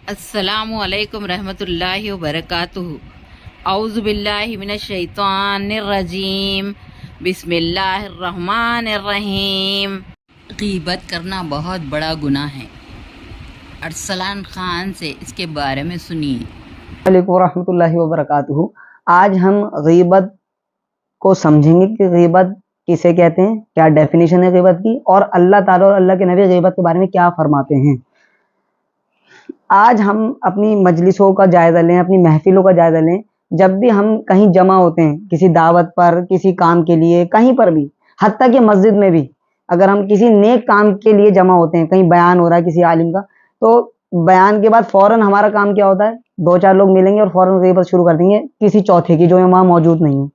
السلام علیکم رحمۃ اللہ وبرکاتہ۔ اعوذ باللہ من الشیطان الرجیم، بسم اللہ الرحمن الرحیم۔ غیبت کرنا بہت بڑا گناہ ہے۔ ارسلان خان سے اس کے بارے میں سنیے۔ علیکم ورحمۃ اللہ وبرکاتہ۔ آج ہم غیبت کو سمجھیں گے کہ غیبت کسے کہتے ہیں، کیا ڈیفینیشن ہے غیبت کی، اور اللہ تعالیٰ اور اللہ کے نبی غیبت کے بارے میں کیا فرماتے ہیں۔ آج ہم اپنی مجلسوں کا جائزہ لیں، اپنی محفلوں کا جائزہ لیں۔ جب بھی ہم کہیں جمع ہوتے ہیں، کسی دعوت پر، کسی کام کے لیے، کہیں پر بھی، حتیٰ کہ مسجد میں بھی اگر ہم کسی نیک کام کے لیے جمع ہوتے ہیں، کہیں بیان ہو رہا ہے کسی عالم کا، تو بیان کے بعد فوراً ہمارا کام کیا ہوتا ہے؟ دو چار لوگ ملیں گے اور فوراً غیبت شروع کر دیں گے کسی چوتھے کی جو وہاں موجود نہیں ہے۔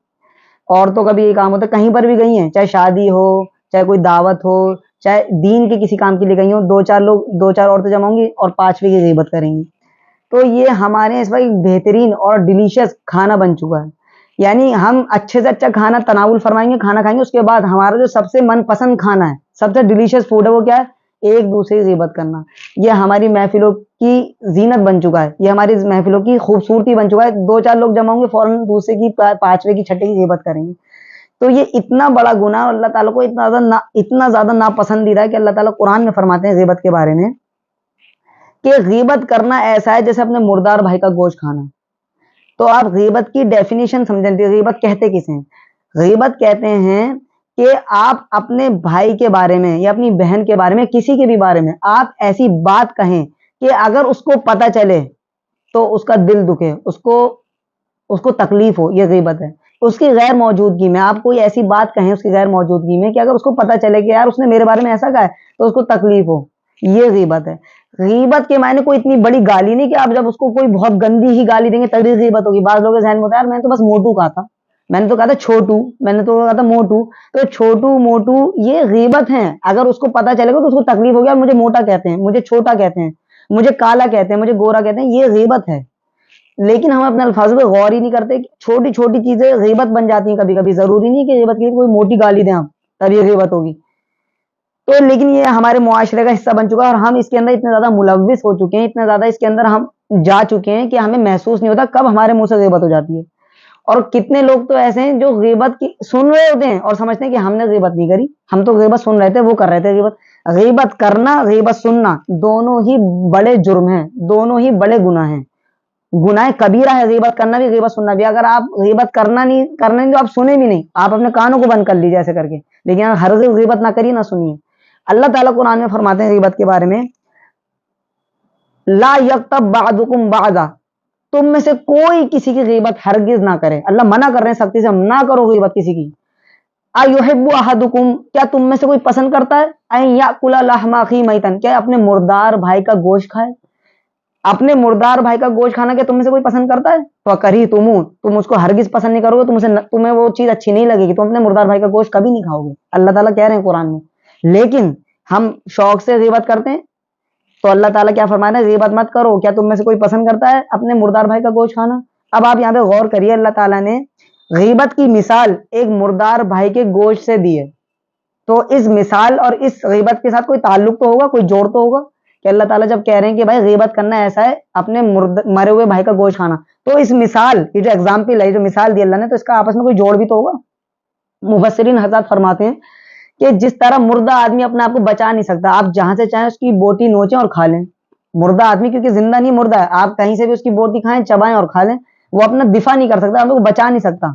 عورتوں کا بھی یہ کام ہوتا ہے، کہیں پر بھی گئی ہیں، چاہے شادی ہو، چاہے کوئی دعوت ہو، چاہے دین کے کسی کام کے لیے گئی ہوں، دو چار عورتیں جمع ہوں گی اور پانچویں کی غیبت کریں گی۔ تو یہ ہمارے اس وقت ایک بہترین اور ڈیلیشیس کھانا بن چکا ہے۔ یعنی ہم اچھے سے اچھا کھانا تناول فرمائیں گے، کھانا کھائیں گے، اس کے بعد ہمارا جو سب سے من پسند کھانا ہے، سب سے ڈیلیشیس فوڈ ہے، وہ کیا ہے؟ ایک دوسرے کی غیبت کرنا۔ یہ ہماری محفلوں کی زینت بن چکا ہے، یہ ہماری محفلوں کی خوبصورتی بن چکا ہے۔ دو چار لوگ جمع ہوں گے، فوراً دوسرے کی پانچویں کی چھٹے کی غیبت کریں گے۔ تو یہ اتنا بڑا گناہ، اللہ تعالیٰ کو اتنا زیادہ ناپسندیدہ ہے کہ اللہ تعالیٰ قرآن میں فرماتے ہیں غیبت کے بارے میں کہ غیبت کرنا ایسا ہے جیسے اپنے مردار بھائی کا گوشت کھانا۔ تو آپ غیبت کی ڈیفینیشن سمجھیں، غیبت کہتے کسے ہیں؟ غیبت کہتے ہیں کہ آپ اپنے بھائی کے بارے میں یا اپنی بہن کے بارے میں، کسی کے بھی بارے میں آپ ایسی بات کہیں کہ اگر اس کو پتہ چلے تو اس کا دل دکھے، اس کو تکلیف ہو، یہ غیبت ہے۔ اس کی غیر موجودگی میں آپ کوئی ایسی بات کہیں، اس کی غیر موجودگی میں، کہ اگر اس کو پتہ چلے کہ یار اس نے میرے بارے میں ایسا کہا ہے تو اس کو تکلیف ہو، یہ غیبت ہے۔ غیبت کے معنی کوئی اتنی بڑی گالی نہیں کہ آپ جب اس کو کوئی بہت گندی ہی گالی دیں گے تبھی غیبت ہوگی۔ بعض لوگوں کے ذہن میں ہوتا ہے یار میں نے تو بس موٹو کہا تھا، میں نے تو کہا تھا چھوٹو، میں نے تو کہا تھا موٹو، تو چھوٹو موٹو یہ غیبت ہیں۔ اگر اس کو پتہ چلے گا تو اس کو تکلیف ہوگی، اور مجھے موٹا کہتے ہیں، مجھے چھوٹا کہتے ہیں، مجھے کالا کہتے ہیں، مجھے گورا کہتے ہیں، یہ غیبت ہے۔ لیکن ہم اپنے الفاظوں پہ غور ہی نہیں کرتے، چھوٹی چھوٹی چیزیں غیبت بن جاتی ہیں کبھی کبھی۔ ضروری نہیں کہ غیبت کی کوئی موٹی گالی دیں ہم تب یہ غیبت ہوگی۔ تو لیکن یہ ہمارے معاشرے کا حصہ بن چکا ہے، اور ہم اس کے اندر اتنے زیادہ ملوث ہو چکے ہیں، اتنے زیادہ اس کے اندر ہم جا چکے ہیں کہ ہمیں محسوس نہیں ہوتا کب ہمارے منہ سے غیبت ہو جاتی ہے۔ اور کتنے لوگ تو ایسے ہیں جو غیبت کی سن رہے ہوتے ہیں اور سمجھتے ہیں کہ ہم نے غیبت نہیں کری، ہم تو غیبت سن رہے تھے، وہ کر رہے تھے غیبت۔ غیبت کرنا، غیبت سننا، دونوں ہی بڑے جرم ہیں، دونوں ہی بڑے گناہ ہیں۔ گناہ کبیرہ ہے غیبت کرنا بھی، غیبت سننا بھی۔ اگر آپ غیبت کرنا نہیں تو آپ سنیں بھی نہیں، آپ اپنے کانوں کو بند کر لیجیے ایسے کر کے، لیکن ہر غیبت نہ کریے، نہ سنیے۔ اللہ تعالیٰ قرآن میں فرماتے ہیں غیبت کے بارے میں، لا یغتب بعضکم بعضا، تم میں سے کوئی کسی کی غیبت ہرگز نہ کرے۔ اللہ منع کر رہے ہیں سختی سے، ہم نہ کرو غیبت کسی کی۔ ایحب احدکم، کیا تم میں سے کوئی پسند کرتا ہے ان یاکل لحم اخیہ میتا، کیا اپنے مردار بھائی کا گوشت کھائے؟ اپنے مردار بھائی کا گوشت کھانا کیا تم میں سے کوئی پسند کرتا ہے؟ فکرہتم، تم اس کو ہرگز پسند نہیں کرو گے، تمہیں وہ چیز اچھی نہیں لگے گی، تم اپنے مردار بھائی کا گوشت کبھی نہیں کھاؤ گے، اللہ تعالیٰ کہہ رہے ہیں قرآن میں۔ لیکن ہم شوق سے غیبت کرتے ہیں، تو اللہ تعالیٰ کیا فرمانا ہے؟ غیبت مت کرو۔ کیا تم میں سے کوئی پسند کرتا ہے اپنے مردار بھائی کا گوشت کھانا؟ اب آپ یہاں پہ غور کریے، اللہ تعالیٰ نے غیبت کی مثال ایک مردار بھائی کے گوشت سے دی ہے، تو اس مثال اور اس غیبت کے ساتھ کوئی تعلق تو ہوگا، کوئی جوڑ تو ہوگا کہ اللہ تعالیٰ جب کہہ رہے ہیں کہ بھائی غیبت کرنا ایسا ہے اپنے مرے ہوئے بھائی کا گوشت کھانا، تو اس مثال، یہ جو ایگزامپل ہے، جو مثال دی اللہ نے، تو اس کا آپس میں کوئی جوڑ بھی تو ہوگا۔ مفسرین حضرات فرماتے ہیں کہ جس طرح مردہ آدمی اپنے آپ کو بچا نہیں سکتا، آپ جہاں سے چاہیں اس کی بوٹی نوچیں اور کھا لیں۔ مردہ آدمی کیونکہ زندہ نہیں، مردہ ہے، آپ کہیں سے بھی اس کی بوٹی کھائیں، چبائیں اور کھا لیں، وہ اپنا دفاع نہیں کر سکتا، آپ کو بچا نہیں سکتا،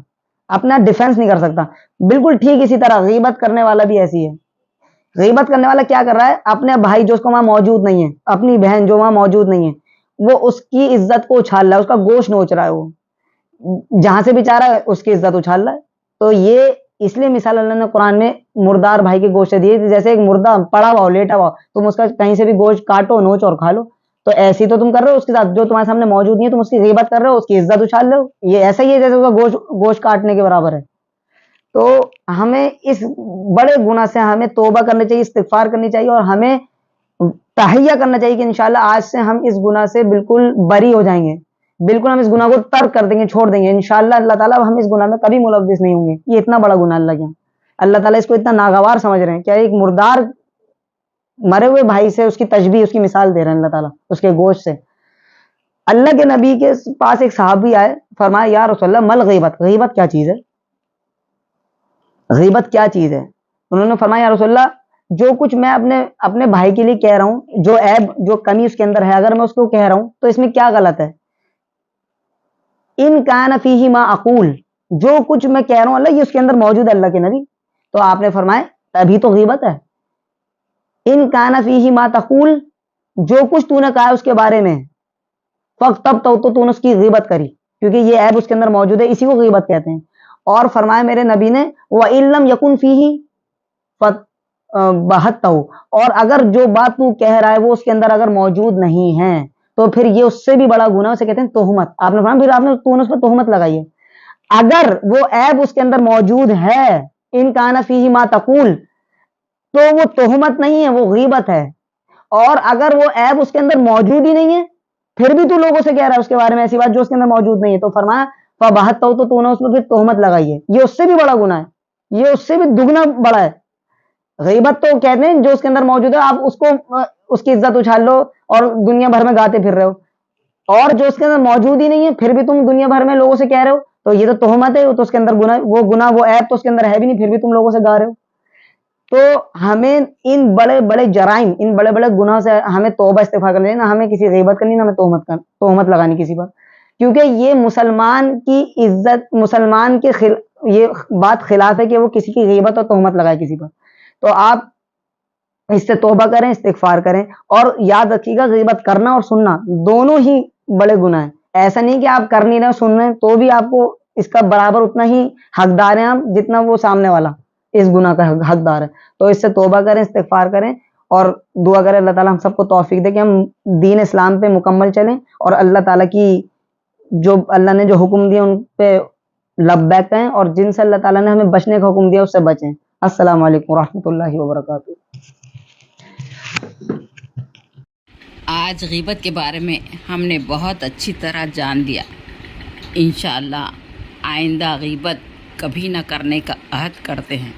اپنا ڈیفenس نہیں کر سکتا۔ بالکل ٹھیک اسی طرح غیبت کرنے والا بھی ایسی ہے۔ غیبت کرنے والا کیا کر رہا ہے؟ اپنے بھائی جو اس کو وہاں موجود نہیں ہے، اپنی بہن جو وہاں موجود نہیں ہے، وہ اس کی عزت کو اچھال رہا ہے، اس کا گوشت نوچ رہا ہے، وہ جہاں سے بھی چاہ رہا ہے اس کی عزت اچھال رہا ہے۔ تو یہ اس لیے مثال اللہ نے قرآن میں مردار بھائی کے گوشت سے دی ہے، جیسے ایک مردہ پڑا ہوا ہو، لیٹا ہوا، تم اس کا کہیں سے بھی گوشت کاٹو، نوچ اور کھا لو، تو ایسی تو تم کر رہے ہو اس کے ساتھ، جو تمہارے سامنے موجود نہیں ہے تم اس کی غیبت کر رہے ہو، اس کی عزت اچھال رہے ہو، یہ ایسا ہی ہے جیسے اس کا گوشت کاٹنے کے برابر ہے۔ تو ہمیں اس بڑے گناہ سے ہمیں توبہ کرنی چاہیے، استغفار کرنی چاہیے، اور ہمیں تہیہ کرنا چاہیے کہ انشاءاللہ آج سے ہم اس گناہ سے بالکل بری ہو جائیں گے، بالکل ہم اس گناہ کو ترک کر دیں گے، چھوڑ دیں گے انشاءاللہ۔ اللہ تعالیٰ ہم اس گناہ میں کبھی ملوث نہیں ہوں گے۔ یہ اتنا بڑا گناہ اللہ کیا، اللہ تعالیٰ اس کو اتنا ناگوار سمجھ رہے ہیں، کیا ایک مردار مرے ہوئے بھائی سے اس کی تشبیہ، اس کی مثال دے رہے ہیں اللہ تعالیٰ اس کے گوشت سے۔ اللہ کے نبی کے پاس ایک صحابی آئے, فرمایا یا رسول اللہ مل غیبت, غیبت کیا چیز ہے, غیبت کیا چیز ہے؟ انہوں نے فرمایا یا رسول اللہ جو کچھ میں اپنے بھائی کے لیے کہہ رہا ہوں, جو عیب جو کمی اس کے اندر ہے, اگر میں اس کو کہہ رہا ہوں تو اس میں کیا غلط ہے؟ ان کان فیہ ما اقول, جو کچھ میں کہہ رہا ہوں اللہ یہ اس کے اندر موجود ہے اللہ کے نبی. تو آپ نے فرمایا تبھی تو غیبت ہے. ان کان فیہ ما تقول, جو کچھ تو نے کہا ہے اس کے بارے میں, فقط تب تو نے اس کی غیبت کری, کیونکہ یہ عیب اس کے اندر موجود ہے, اسی کو غیبت کہتے ہیں. اور فرمایا میرے نبی نے وَإِن لَمْ يَكُنْ فِيهِ فَبَهَتَّهُ, اور اگر جو بات تو کہہ رہا ہے وہ اس کے اندر اگر موجود نہیں ہے تو پھر یہ اس سے بھی بڑا گناہ, اسے کہتے ہیں تہمت. آپ نے فرمایا پھر آپ نے تو نے اس پر تہمت لگائی ہے. اگر وہ عیب اس کے اندر موجود ہے, ان کان فیہ ما تقول, تو وہ تہمت نہیں ہے, وہ غیبت ہے. اور اگر وہ عیب اس کے اندر موجود ہی نہیں ہے پھر بھی تو لوگوں سے کہہ رہا ہے اس کے بارے میں ایسی بات جو اس کے اندر موجود نہیں ہے, تو فرمایا فَبَهَتَّهُ, تو نے اس پر پھر تہمت لگائی ہے, یہ اس سے بھی بڑا گناہ ہے, یہ اس سے بھی دگنا بڑا ہے. غیبت تو کہتے ہیں جو اس کے اندر موجود ہے آپ اس کو اس کی عزت اچھال لو اور دنیا بھر میں گاتے پھر رہے ہو, اور جو اس کے اندر موجود ہی نہیں ہے پھر بھی تم دنیا بھر میں لوگوں سے کہہ رہے ہو, تو یہ تو تہمت ہے, تو اس کے اندر گناہ وہ عیب تو اس کے اندر ہے بھی نہیں, پھر بھی تم لوگوں سے گا رہے ہو. تو ہمیں ان بڑے بڑے جرائم, ان بڑے بڑے گناہ سے ہمیں توبہ استغفار کرنا چاہیے, نہ ہمیں کسی غیبت کرنی, نہ ہمیں تہمت لگانی کسی پر, کیونکہ یہ مسلمان کی عزت, مسلمان کے یہ بات خلاف ہے کہ وہ کسی کی غیبت اور تہمت لگائے کسی پر. تو آپ اس سے توبہ کریں, استغفار کریں, اور یاد رکھیے گا غیبت کرنا اور سننا دونوں ہی بڑے گناہ ہیں. ایسا نہیں کہ آپ کر نہیں رہے سن رہے ہیں تو بھی آپ کو اس کا برابر اتنا ہی حقدار ہیں آپ جتنا وہ سامنے والا اس گناہ کا حقدار ہے. تو اس سے توبہ کریں, استغفار کریں, اور دعا کریں اللہ تعالیٰ ہم سب کو توفیق دے کہ ہم دین اسلام پہ مکمل چلیں, اور اللہ تعالیٰ کی جو اللہ نے جو حکم دیے ان پہ لبیک کہیں, اور جن سے اللہ تعالیٰ نے ہمیں بچنے کا حکم دیا اس سے بچیں. السلام علیکم ورحمۃ اللہ وبرکاتہ. آج غیبت کے بارے میں ہم نے بہت اچھی طرح جان لیا. انشاءاللہ آئندہ غیبت کبھی نہ کرنے کا عہد کرتے ہیں.